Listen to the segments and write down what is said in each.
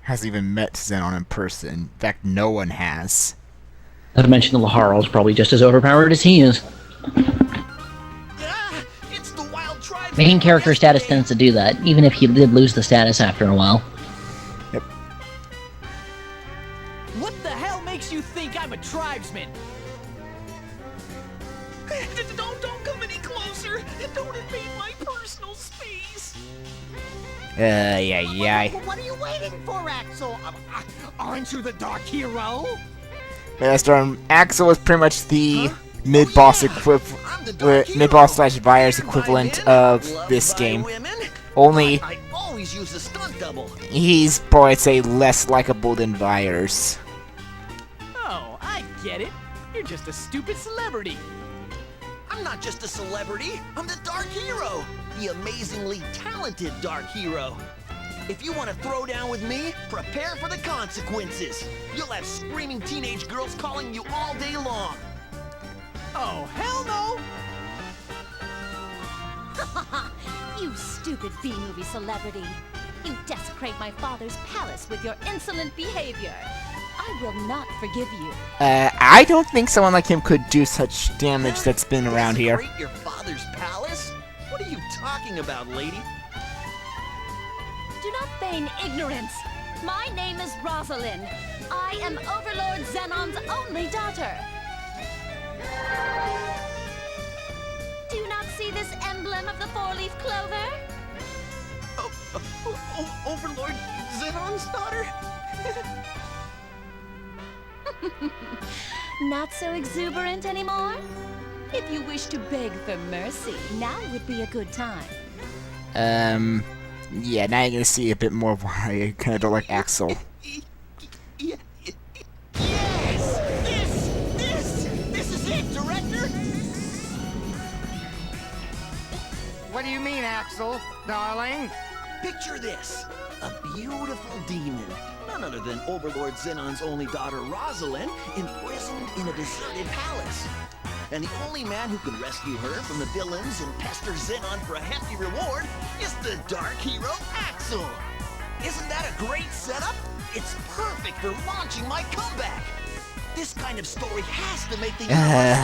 hasn't even met Xenon in person. In fact, no one has. Not to mention the Laharl is probably just as overpowered as he is. It's the wild tribe. Main character status tends to do that, even if he did lose the status after a while. Yep. What the hell makes you think I'm a tribesman? Don't come any closer. Don't invade my personal space. Yeah. What are you waiting for, Axel? Aren't you the Dark Hero? Axel is pretty much the mid-boss mid-boss slash virus equivalent of this game. Only I always use a stunt double. he's probably, I'd say, less likable than Virus. Oh, I get it. You're just a stupid celebrity. I'm not just a celebrity. I'm the Dark Hero. The amazingly talented Dark Hero. If you want to throw down with me, prepare for the consequences. You'll have screaming teenage girls calling you all day long. Oh, hell no! You stupid B-movie celebrity. You desecrate my father's palace with your insolent behavior. I will not forgive you. I don't think someone like him could do such damage that's been around here. Desecrate your father's palace? What are you talking about, lady? Do not feign ignorance. My name is Rosalind. I am Overlord Xenon's only daughter. Do you not see this emblem of the four-leaf clover? Overlord Xenon's daughter? Not so exuberant anymore? If you wish to beg for mercy, now would be a good time. Yeah, now you're gonna see a bit more of why I kind of don't like Axel. Yes! This is it, Director! What do you mean, Axel, darling? Picture this. A beautiful demon. None other than Overlord Xenon's only daughter, Rosalind, imprisoned in a deserted palace. And the only man who can rescue her from the villains and pester Xenon for a hefty reward is the Dark Hero, Axel. Isn't that a great setup? It's perfect for launching my comeback. This kind of story has to make the universe news,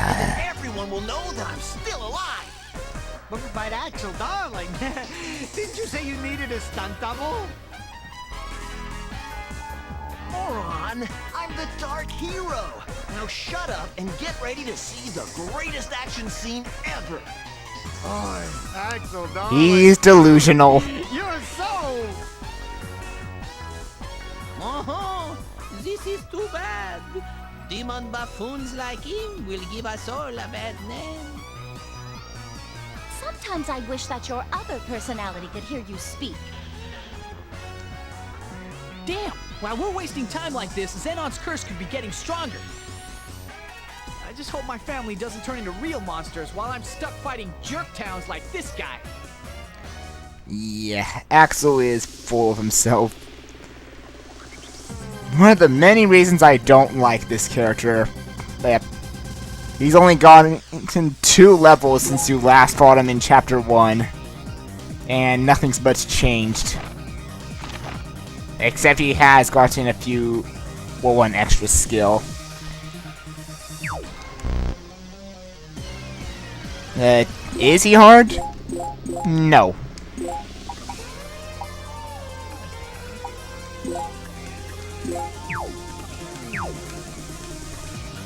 and then everyone will know that I'm still alive. But Axel, darling, didn't you say you needed a stunt double? Moron, I'm the Dark Hero. Now shut up and get ready to see the greatest action scene ever. Oh, Axel, darling. He's delusional. You're so... Oh, this is too bad. Demon buffoons like him will give us all a bad name. Sometimes I wish that your other personality could hear you speak. Damn, while we're wasting time like this, Xenon's curse could be getting stronger. I just hope my family doesn't turn into real monsters while I'm stuck fighting jerk towns like this guy. Yeah, Axel is full of himself. One of the many reasons I don't like this character. He's only gotten 2 levels since you last fought him in Chapter 1. And nothing's much changed. Except he has gotten a few... well, one extra skill. Is he hard? No.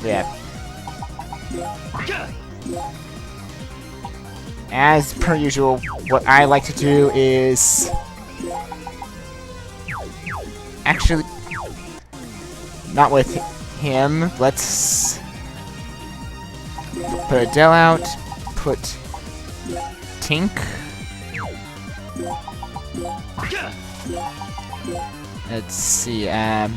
Yeah. As per usual, what I like to do is... actually... not with him. Let's... put Adele out. Put... Tink. Let's see, and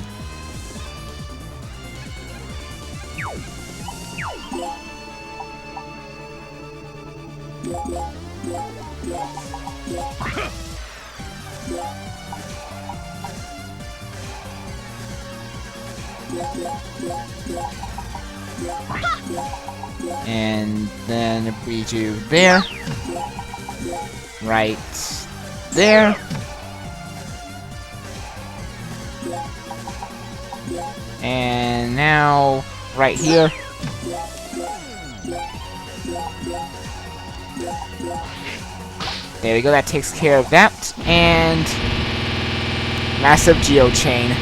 then if we do there, right there, And now, right here. There we go, that takes care of that. And massive Geo Chain.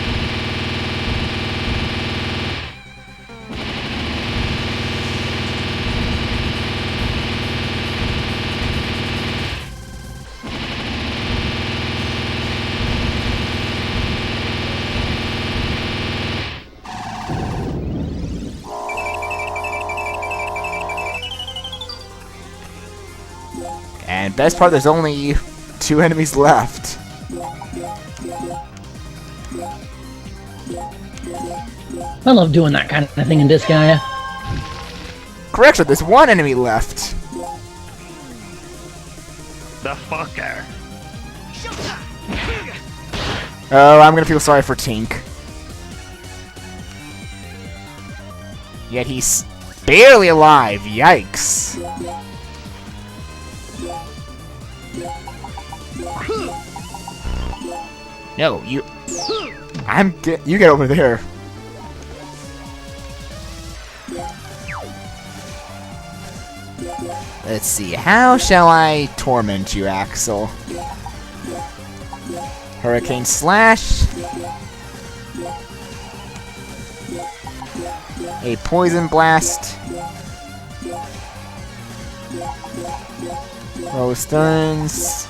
And best part, there's only 2 enemies left. I love doing that kind of thing in Disgaea. Correction, there's 1 enemy left. The fucker. Oh, I'm gonna feel sorry for Tink. Yet he's barely alive, yikes. No, you... You get over there. Let's see, how shall I torment you, Axel? Hurricane Slash. A Poison Blast. Rose Stearns.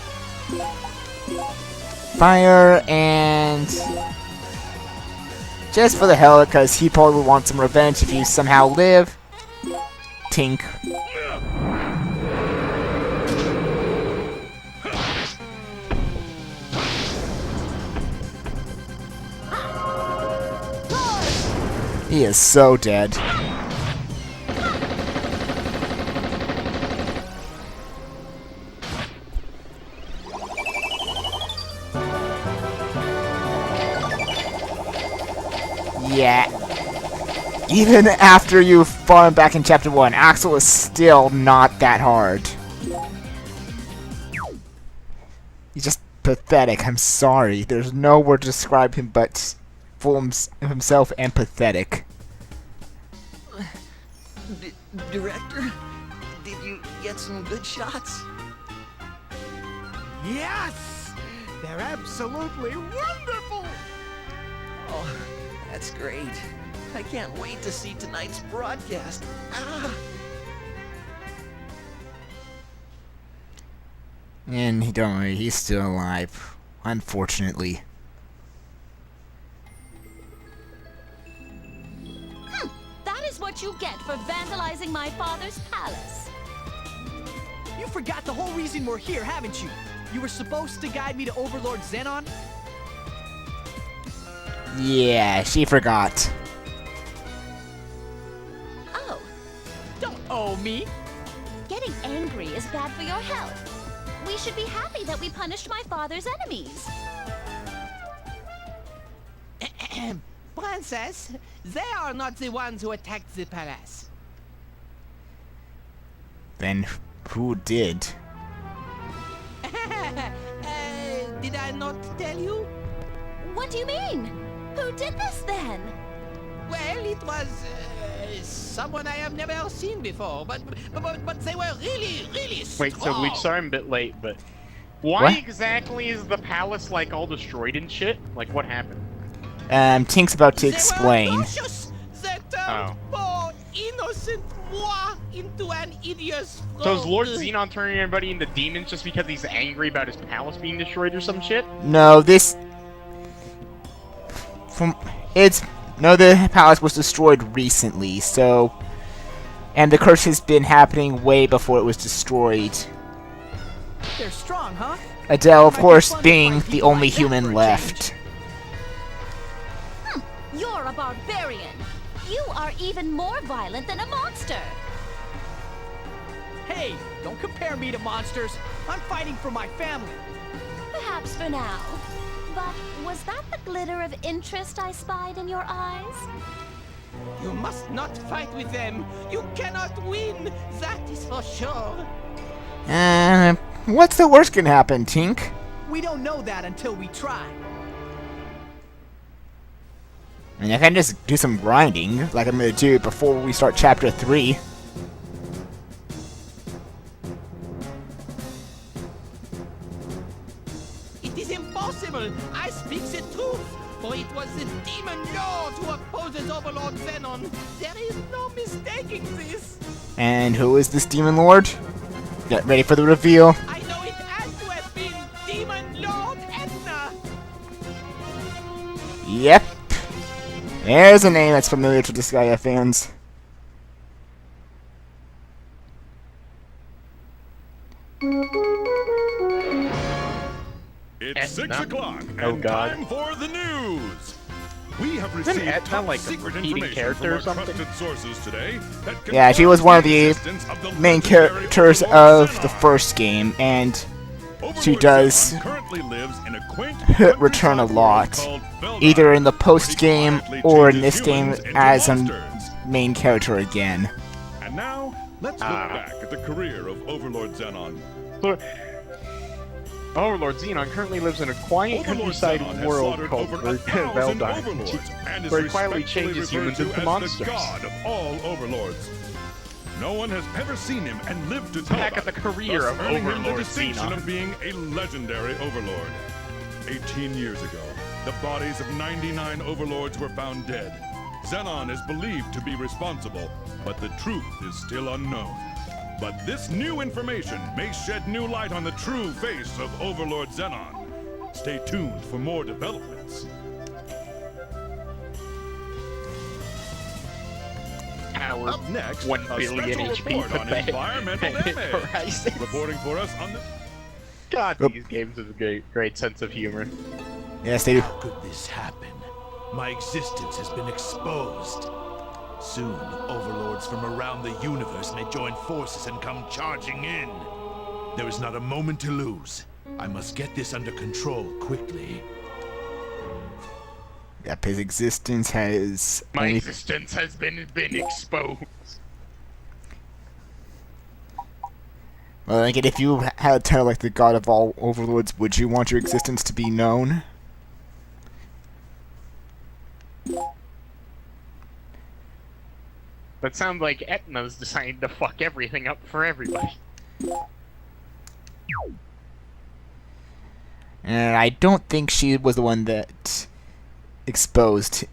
Fire, and... just for the hell of it, because he probably would want some revenge if you somehow live. Tink. He is so dead. Yeah. Even after you've fallen back in Chapter 1, Axel is still not that hard. He's just pathetic, I'm sorry. There's no word to describe him but full of himself and pathetic. Director, did you get some good shots? Yes! They're absolutely wonderful! Oh, that's great. I can't wait to see tonight's broadcast. Ah! And don't worry, he's still alive. Unfortunately. That is what you get for vandalizing my father's palace. You forgot the whole reason we're here, haven't you? You were supposed to guide me to Overlord Zenon? Yeah, she forgot. Oh, Don't owe me! getting angry is bad for your health. We should be happy that we punished my father's enemies. Princess, they are not the ones who attacked the palace. Then who did? Did I not tell you? What do you mean? Who did this then? Well, it was someone I have never seen before, but they were really strong. Wait, so Bleach, sorry I'm a bit late, but why What? exactly is the palace like all destroyed and shit? Like what happened? Tink's about to They were explain. cautious. They turned poor innocent moi into an hideous fraud. So is Lord Xenon turning everybody into demons just because he's angry about his palace being destroyed or some shit? No, this... the palace was destroyed recently, so... And the curse has been happening way before it was destroyed. They're strong, huh? Adele, of Might be course, fun to being find the people only like that human for a left. You're a barbarian. You are even more violent than a monster. Hey, don't compare me to monsters. I'm fighting for my family. Perhaps for now. But was that the glitter of interest I spied in your eyes? You must not fight with them. You cannot win. That is for sure. What's the worst can happen, Tink? We don't know that until we try. And I can just do some grinding, like I'm gonna do before we start Chapter 3. It is impossible! I speak the truth! For it was the demon lord who opposes Overlord Zenon! There is no mistaking this! And who is this Demon Lord? Get ready for the reveal. I know it had to have been Demon Lord Etna! Yep. There's a name that's familiar to Disgaea fans. It's 6 o'clock and Oh, God. time for the news. We have Isn't received Etna top like a secret repeating information character or from our something? trusted sources today that Yeah, she was one of the confirms existence of the main legendary characters Overlord of the Zenon. first game, and Overlord she does Zenon currently lives in a quaint return a countryside lot, world called either in the Veldheim, post-game where he or in quietly this game changes humans as a into monsters. main character again. And now, let's look back at the career of Overlord Zenon. Overlord Zenon currently lives in a quiet Overlord countryside Zenon has world slaughtered called over 1,000 Veldheim, overlords, and is where he quietly respectfully changes humans referred to into as monsters. the god of all overlords. No one has ever seen him and lived to tell Back about at the it, career thus of earning him the Overlord distinction Zenon. of being a legendary overlord. 18 years ago, the bodies of 99 overlords were found dead. Zenon is believed to be responsible, but the truth is still unknown. But this new information may shed new light on the true face of Overlord Zenon. Stay tuned for more developments. Our Up next, 1 a billion special HP report on pathetic environmental damage. prices. Reporting for us on the... God, Oop. these games have a great sense of humor. Yes, they do. How could this happen? My existence has been exposed. Soon, overlords from around the universe may join forces and come charging in. There is not a moment to lose. I must get this under control quickly. Yep, his existence has My only... existence has been exposed. Well, again, if you had a title like the God of all overlords, would you want your existence to be known? That sounds like Etna's deciding to fuck everything up for everybody. And I don't think she was the one that exposed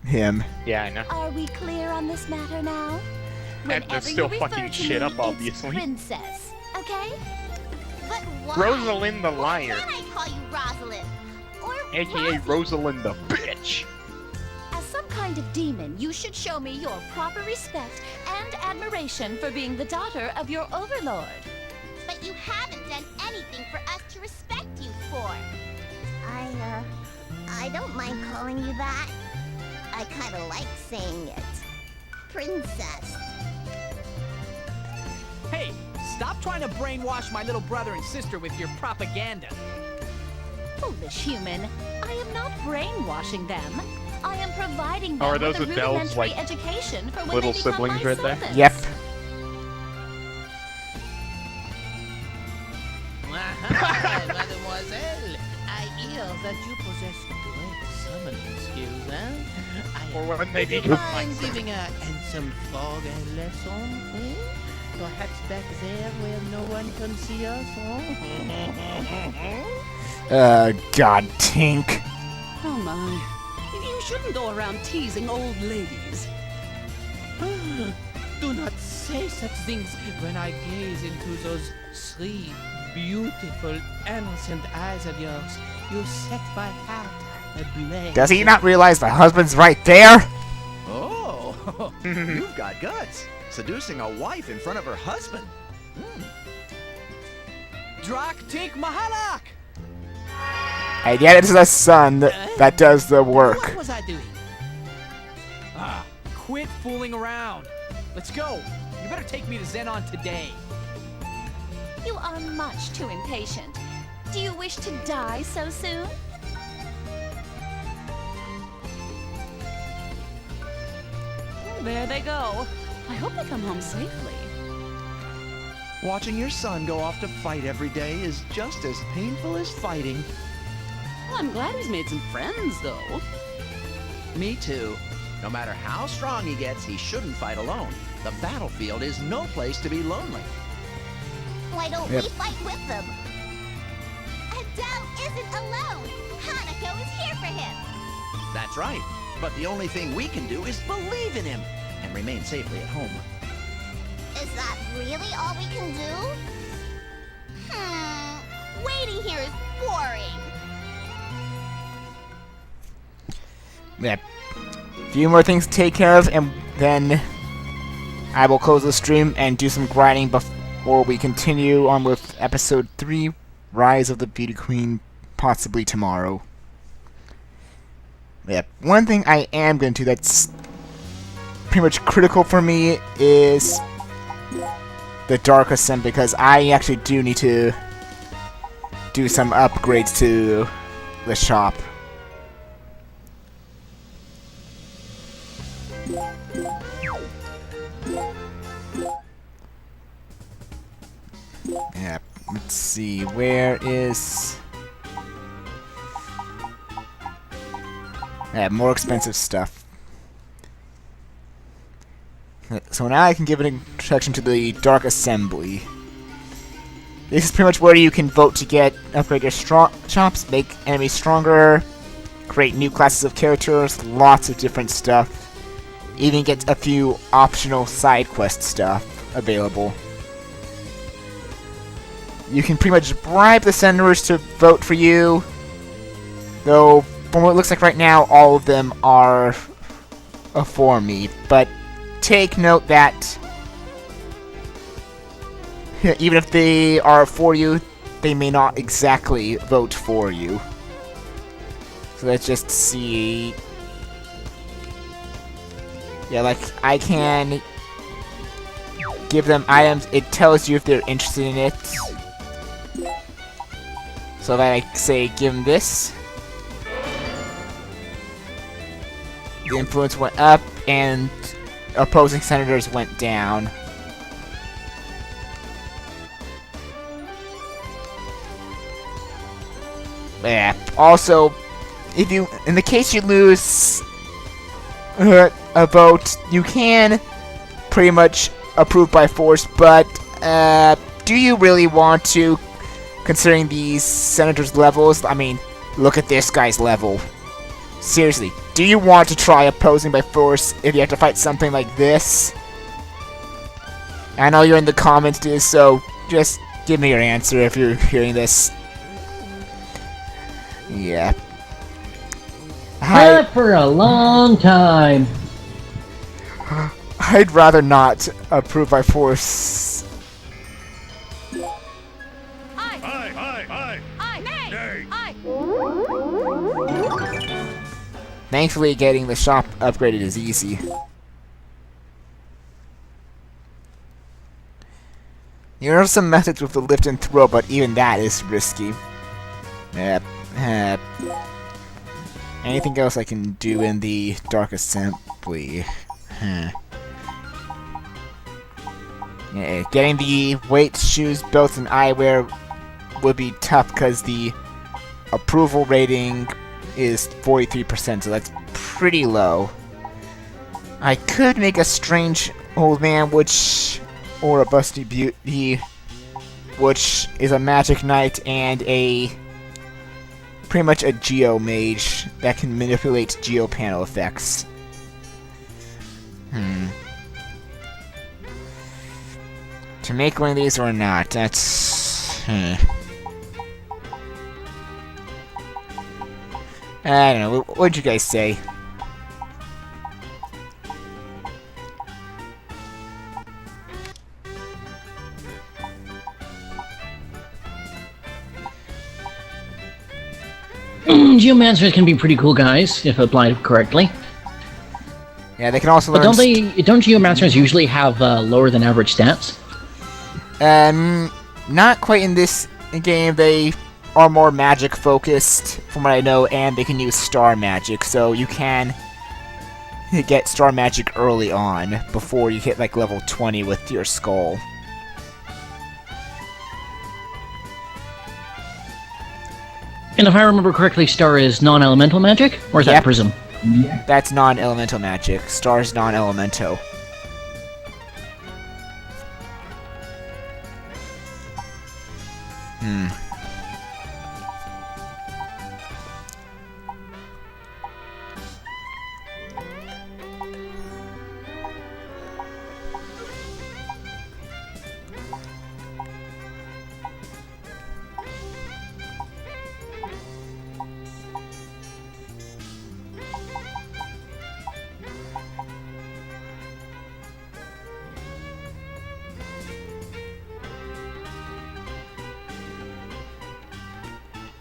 him. Yeah, I know. Are we clear on this matter now? Edna's Whenever still you refer fucking to shit me, up, it's obviously. Princess, okay? But why? Rosalind the Why Liar, can't I call you Rosalind? Or aka Rosie? Rosalind the bitch. As some kind of demon, you should show me your proper respect and admiration for being the daughter of your overlord. But you haven't done anything for us to respect you for. I don't mind calling you that. I kind of like saying it. Princess. Hey, stop trying to brainwash my little brother and sister with your propaganda. Foolish human, I am not brainwashing them. I am providing them Oh, are with those a Adele's, rudimentary like, education for when little they become siblings my right there? servants. Yep. Mademoiselle, I hear that you possess great summoning skills, eh? Or when they Would you become mind giving a handsome frog a lesson, eh? Perhaps back there where no one can see us, God, Tink. Oh my. You shouldn't go around teasing old ladies. Do not say such things when I gaze into those three beautiful, innocent eyes of yours. You set my heart ablaze. Does he not realize the husband's right there? Oh, you've got guts. Seducing a wife in front of her husband. Drak Tink Mahalak! And yet it's the son that does the work. What was I doing? Quit fooling around. Let's go. You better take me to Zenon today. You are much too impatient. Do you wish to die so soon? There they go. I hope they come home safely. Watching your son go off to fight every day is just as painful as fighting. Well, I'm glad he's made some friends, though. Me too. No matter how strong he gets, he shouldn't fight alone. The battlefield is no place to be lonely. Why don't we fight with them? Adele isn't alone. Hanako is here for him. That's right. But the only thing we can do is believe in him and remain safely at home. Is that really all we can do? Waiting here is boring. Yeah. Few more things to take care of, and then I will close the stream and do some grinding before we continue on with episode 3, Rise of the Beauty Queen, possibly tomorrow. Yeah, one thing I am going to do that's pretty much critical for me is the Dark Ascent, because I actually do need to do some upgrades to the shop. Yeah, let's see, where is... Yeah, more expensive stuff. So now I can give an introduction to the Dark Assembly. This is pretty much where you can vote to upgrade your shops, make enemies stronger, create new classes of characters, lots of different stuff. Even get a few optional side quest stuff available. You can pretty much bribe the senators to vote for you, though from what it looks like right now, all of them are for me. But take note that even if they are for you, they may not exactly vote for you. So let's just see. Yeah, like, I can give them items. It tells you if they're interested in it. So if I say, give them this, the influence went up, and opposing senators went down. Yeah. Also, if you, in the case you lose a vote, you can pretty much approve by force, but do you really want to, considering these senators' levels? I mean, look at this guy's level. Seriously, do you want to try opposing by force if you have to fight something like this? I know you're in the comments, dude, so just give me your answer if you're hearing this. Yeah. Not for a long time. I'd rather not approve by force. Thankfully, getting the shop upgraded is easy. There are some methods with the lift and throw, but even that is risky. Anything else I can do in the Dark Assembly? Yeah, getting the weights, shoes, belts, and eyewear would be tough because the approval rating is 43%, so that's pretty low. I could make a strange old man, or a busty beauty, which is a magic knight and pretty much a Geo mage that can manipulate Geo Panel effects. To make one of these or not, that's... I don't know, what'd you guys say? Geomancers can be pretty cool guys, if applied correctly. Yeah, they can also learn... But don't Geomancers usually have lower than average stats? Not quite in this game. They are more magic focused, from what I know, and they can use star magic, so you can get star magic early on, before you hit like level 20 with your skull. And if I remember correctly, star is non-elemental magic? Or is that prism? That's non-elemental magic. Star's non-elemental.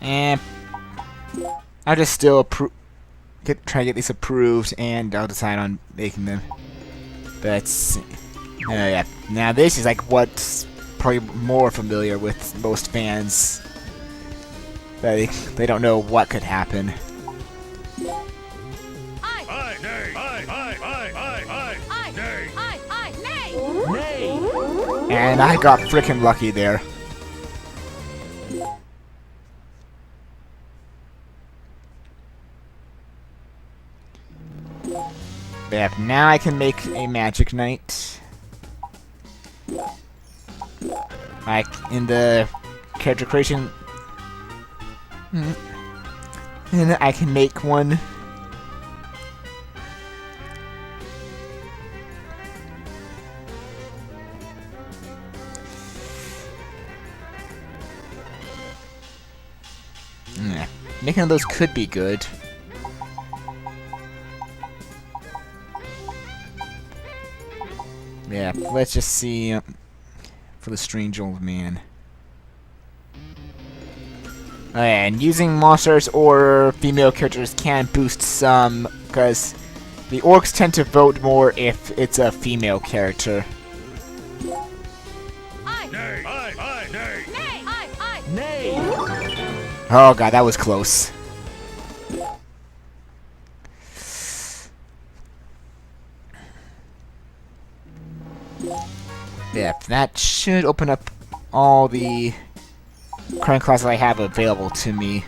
And I'll just still try to get these approved, and I'll decide on making them. But yeah, now this is like what's probably more familiar with most fans. They don't know what could happen. And I got frickin' lucky there. Yeah, now I can make a magic knight. Like in the character creation. And I can make one. Making those could be good. Yeah, let's just see for the strange old man. Oh yeah, and using monsters or female characters can boost some, because the orcs tend to vote more if it's a female character. Oh god, that was close. Yeah, that should open up all the current classes I have available to me.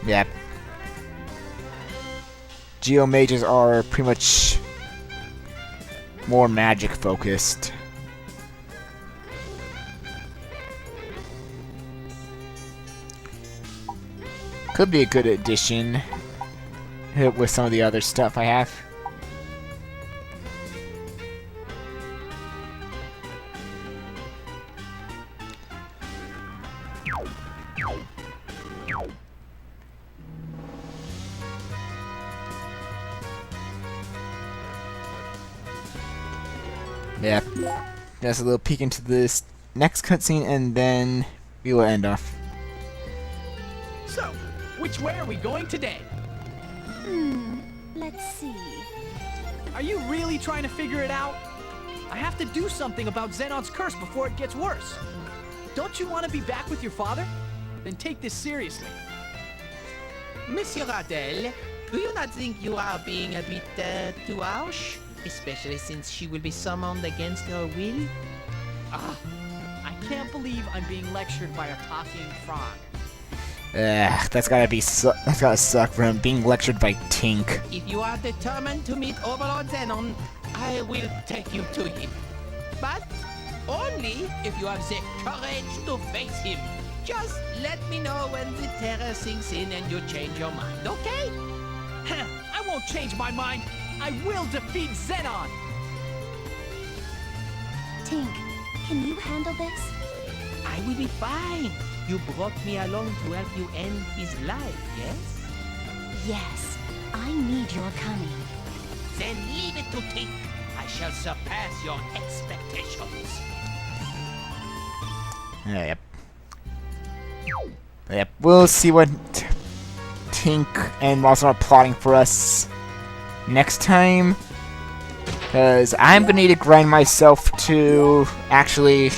Yeah. Geo mages are pretty much more magic focused. Could be a good addition with some of the other stuff I have. Yeah, just a little peek into this next cutscene, and then we will end off. So, which way are we going today? Let's see. Are you really trying to figure it out? I have to do something about Xenon's curse before it gets worse. Don't you want to be back with your father? Then take this seriously. Monsieur Adele, do you not think you are being a bit too harsh? Especially since she will be summoned against her will? I can't believe I'm being lectured by a talking frog. That's gotta suck for him, being lectured by Tink. If you are determined to meet Overlord Xenon, I will take you to him. But only if you have the courage to face him. Just let me know when the terror sinks in and you change your mind, okay? I won't change my mind. I will defeat Xenon! Tink, can you handle this? I will be fine. You brought me along to help you end his life, yes? Yes, I need your cunning. Then leave it to Tink. I shall surpass your expectations. Yep. Yep, we'll see what Tink and Monster are plotting for us next time, because I'm gonna need to grind myself to actually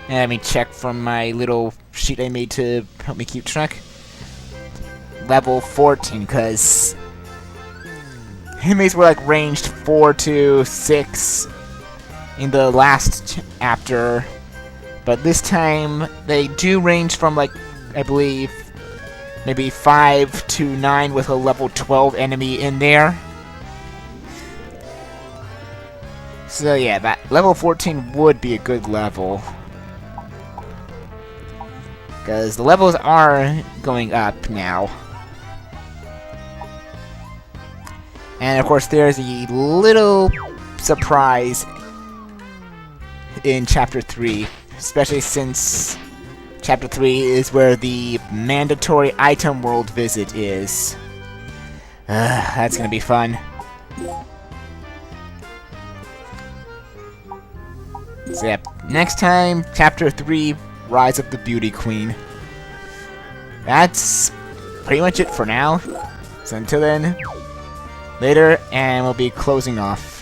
let me check from my little sheet I made to help me keep track. Level 14, because enemies were like ranged 4 to 6 in the last chapter, but this time they do range from like, I believe, maybe 5 to 9 with a level 12 enemy in there. So yeah, that level 14 would be a good level. Because the levels are going up now. And of course there's a little surprise in Chapter 3. Especially since Chapter 3 is where the mandatory item world visit is. That's gonna be fun. So yeah, next time, Chapter 3, Rise of the Beauty Queen. That's pretty much it for now. So until then, later, and we'll be closing off.